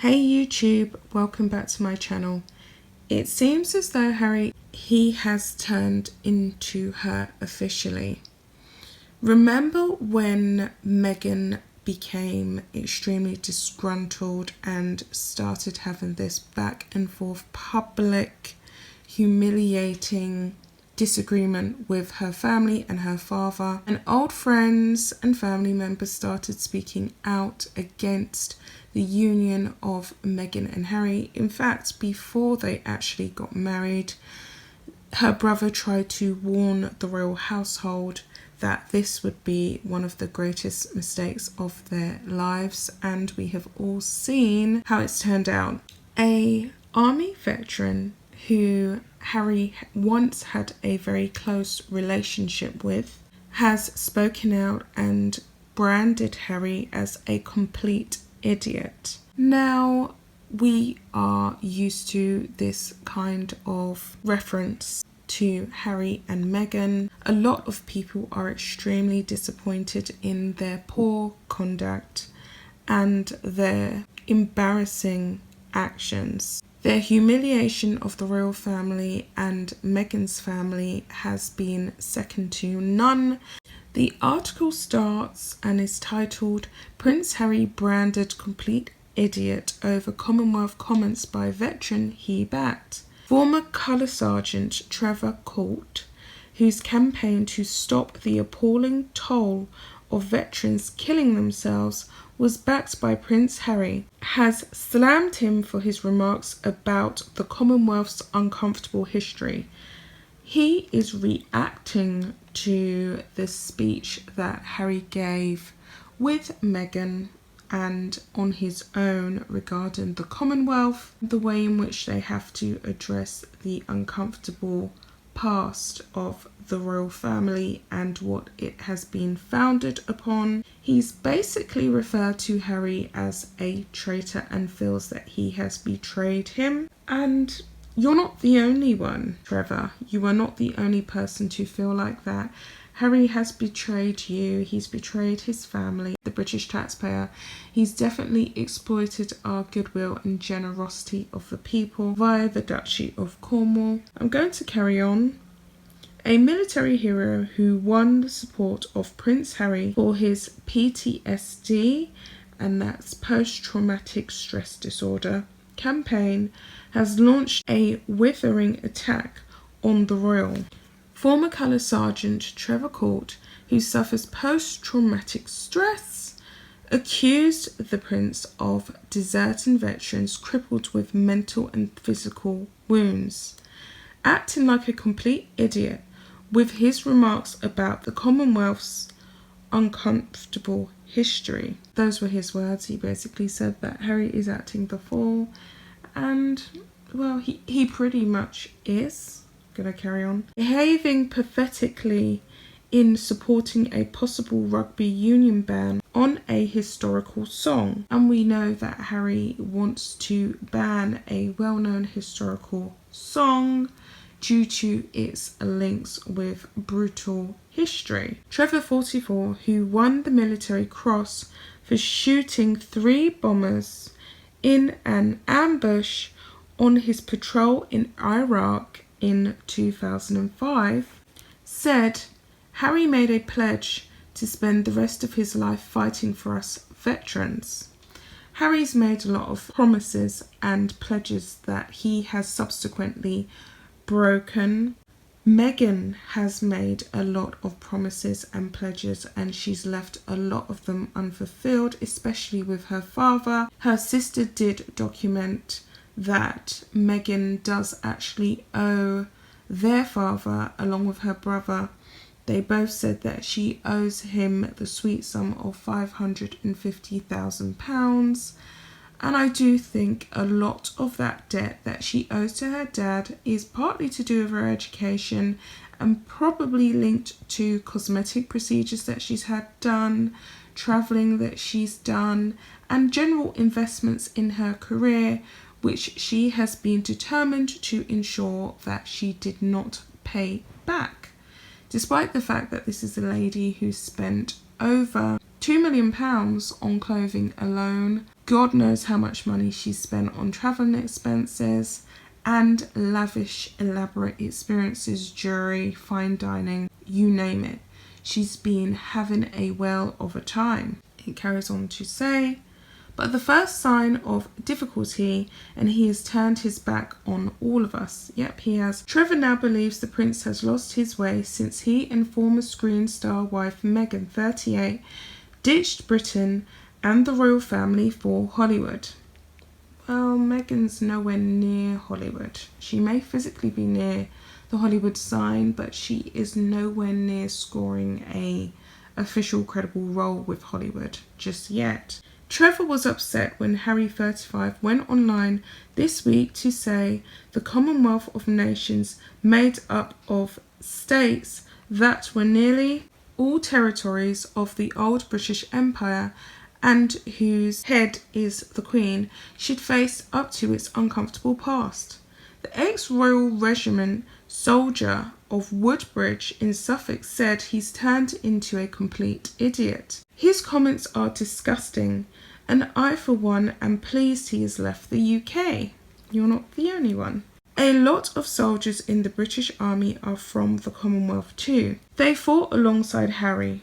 Hey YouTube, welcome back to my channel. It seems as though he has turned into her officially. Remember when Meghan became extremely disgruntled and started having this back and forth public, humiliating disagreement with her family and her father, and old friends and family members started speaking out against the union of Meghan and Harry. In fact, before they actually got married, her brother tried to warn the royal household that this would be one of the greatest mistakes of their lives, and we have all seen how it's turned out. An army veteran who Harry once had a very close relationship with has spoken out and branded Harry as a complete idiot. Now, we are used to this kind of reference to Harry and Meghan. A lot of people are extremely disappointed in their poor conduct and their embarrassing actions. Their humiliation of the royal family and Meghan's family has been second to none. The article starts and is titled, "Prince Harry branded complete idiot over Commonwealth comments by veteran he backed." Former Colour Sergeant Trevor Court, whose campaign to stop the appalling toll of veterans killing themselves was backed by Prince Harry, has slammed him for his remarks about the Commonwealth's uncomfortable history. He is reacting to the speech that Harry gave with Meghan and on his own regarding the Commonwealth, the way in which they have to address the uncomfortable past of the royal family and what it has been founded upon. He's basically referred to Harry as a traitor and feels that he has betrayed him. And you're not the only one, Trevor. You are not the only person to feel like that. Harry has betrayed you. He's betrayed his family, the British taxpayer. He's definitely exploited our goodwill and generosity of the people via the Duchy of Cornwall. I'm going to carry on. A military hero who won the support of Prince Harry for his PTSD, and that's post-traumatic stress disorder, campaign has launched a withering attack on the royal. Former Colour Sergeant Trevor Court, who suffers post-traumatic stress, accused the Prince of deserting veterans crippled with mental and physical wounds, acting like a complete idiot with his remarks about the Commonwealth's uncomfortable history. Those were his words. He basically said that Harry is acting the fool, and well, he pretty much is. Gonna carry on. Behaving pathetically in supporting a possible rugby union ban on a historical song. And we know that Harry wants to ban a well-known historical song due to its links with brutal history. Trevor, 44, who won the Military Cross for shooting 3 bombers in an ambush on his patrol in Iraq in 2005, said Harry made a pledge to spend the rest of his life fighting for us veterans. Harry's made a lot of promises and pledges that he has subsequently broken. Meghan has made a lot of promises and pledges, and she's left a lot of them unfulfilled, especially with her father. Her sister did document that Meghan does actually owe their father, along with her brother. They both said that she owes him the sweet sum of £550,000. And I do think a lot of that debt that she owes to her dad is partly to do with her education and probably linked to cosmetic procedures that she's had done, travelling that she's done, and general investments in her career, which she has been determined to ensure that she did not pay back. Despite the fact that this is a lady who spent over £2 million on clothing alone. God knows how much money she spent on travelling expenses and lavish, elaborate experiences, jewelry, fine dining, you name it. She's been having a whale of a time. It carries on to say, but the first sign of difficulty, and he has turned his back on all of us. Yep, he has. Trevor now believes the prince has lost his way since he and former screen star wife Meghan, 38, ditched Britain and the royal family for Hollywood. Well, Meghan's nowhere near Hollywood. She may physically be near the Hollywood sign, but she is nowhere near scoring a official credible role with Hollywood just yet. Trevor was upset when Harry, 35, went online this week to say the Commonwealth of Nations, made up of states that were nearly all territories of the old British Empire and whose head is the Queen, should face up to its uncomfortable past. The ex-Royal Regiment soldier of Woodbridge in Suffolk said he's turned into a complete idiot. His comments are disgusting, and I for one am pleased he has left the UK. You're not the only one. A lot of soldiers in the British Army are from the Commonwealth too. They fought alongside Harry,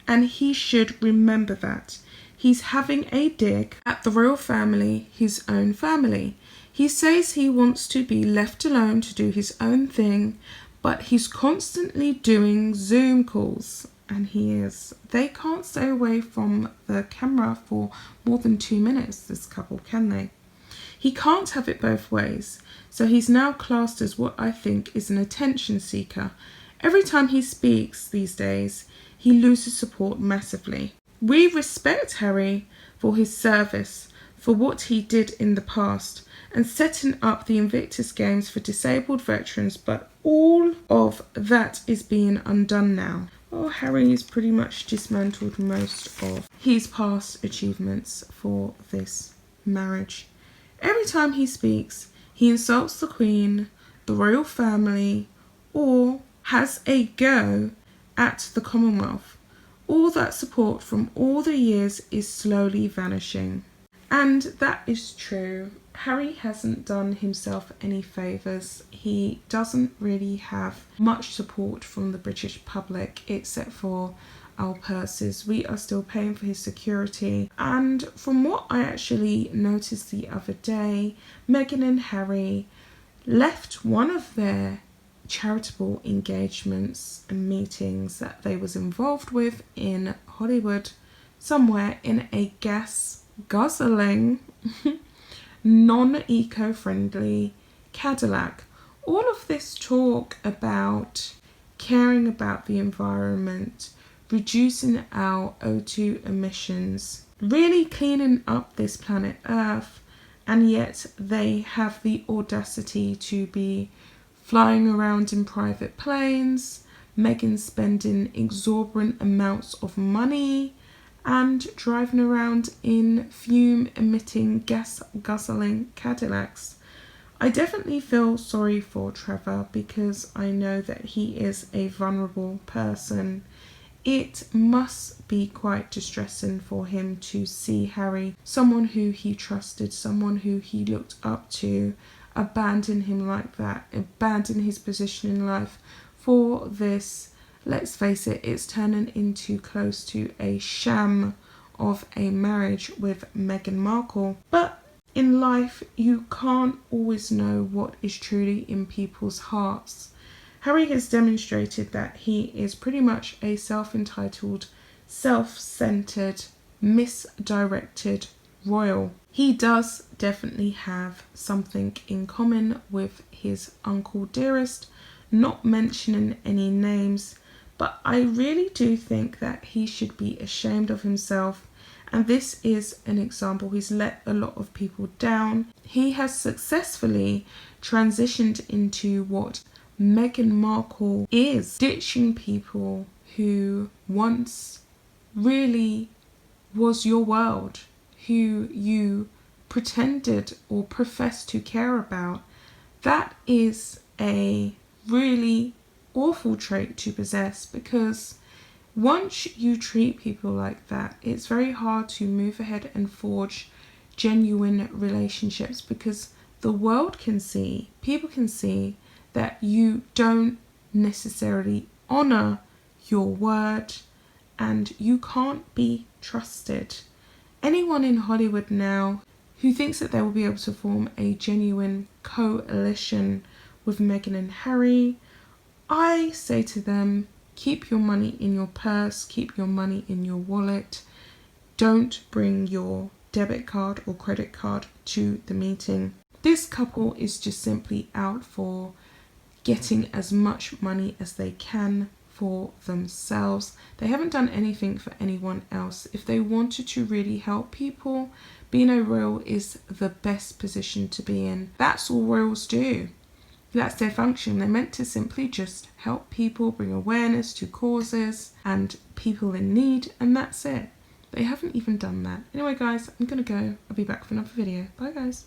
and he should remember that. He's having a dig at the royal family, his own family. He says he wants to be left alone to do his own thing, but he's constantly doing Zoom calls, and he is. They can't stay away from the camera for more than 2 minutes, this couple, can they? He can't have it both ways, so he's now classed as what I think is an attention seeker. Every time he speaks these days, he loses support massively. We respect Harry for his service, for what he did in the past, and setting up the Invictus Games for disabled veterans, but all of that is being undone now. Well, Harry has pretty much dismantled most of his past achievements for this marriage. Every time he speaks, he insults the Queen, the royal family, or has a go at the Commonwealth. All that support from all the years is slowly vanishing. And that is true. Harry hasn't done himself any favours. He doesn't really have much support from the British public except for our purses. We are still paying for his security. And from what I actually noticed the other day, Meghan and Harry left one of their charitable engagements and meetings that they was involved with in Hollywood somewhere in a gas guzzling non-eco-friendly Cadillac. All of this talk about caring about the environment, reducing our O2 emissions, really cleaning up this planet Earth, and yet they have the audacity to be flying around in private planes, Meghan spending exorbitant amounts of money, and driving around in fume-emitting, gas-guzzling Cadillacs. I definitely feel sorry for Trevor because I know that he is a vulnerable person. It must be quite distressing for him to see Harry, someone who he trusted, someone who he looked up to, abandon him like that, abandon his position in life for this. Let's face it, it's turning into close to a sham of a marriage with Meghan Markle. But in life, you can't always know what is truly in people's hearts. Harry has demonstrated that he is pretty much a self-entitled, self-centered, misdirected royal. He does definitely have something in common with his uncle dearest, not mentioning any names, but I really do think that he should be ashamed of himself, and this is an example. He's let a lot of people down. He has successfully transitioned into what Meghan Markle is, ditching people who once really was your world, who you pretended or professed to care about. That is a really awful trait to possess, because Once you treat people like that, it's very hard to move ahead and forge genuine relationships, because the world can see, people can see that you don't necessarily honor your word and you can't be trusted. Anyone in Hollywood now who thinks that they will be able to form a genuine coalition with Meghan and Harry, I say to them, keep your money in your purse, keep your money in your wallet. Don't bring your debit card or credit card to the meeting. This couple is just simply out for getting as much money as they can for themselves. They haven't done anything for anyone else. If they wanted to really help people, being a royal is the best position to be in. That's all royals do. That's their function. They're meant to simply just help people, bring awareness to causes and people in need, and that's it. They haven't even done that. Anyway guys, I'm gonna go. I'll be back for another video. Bye guys.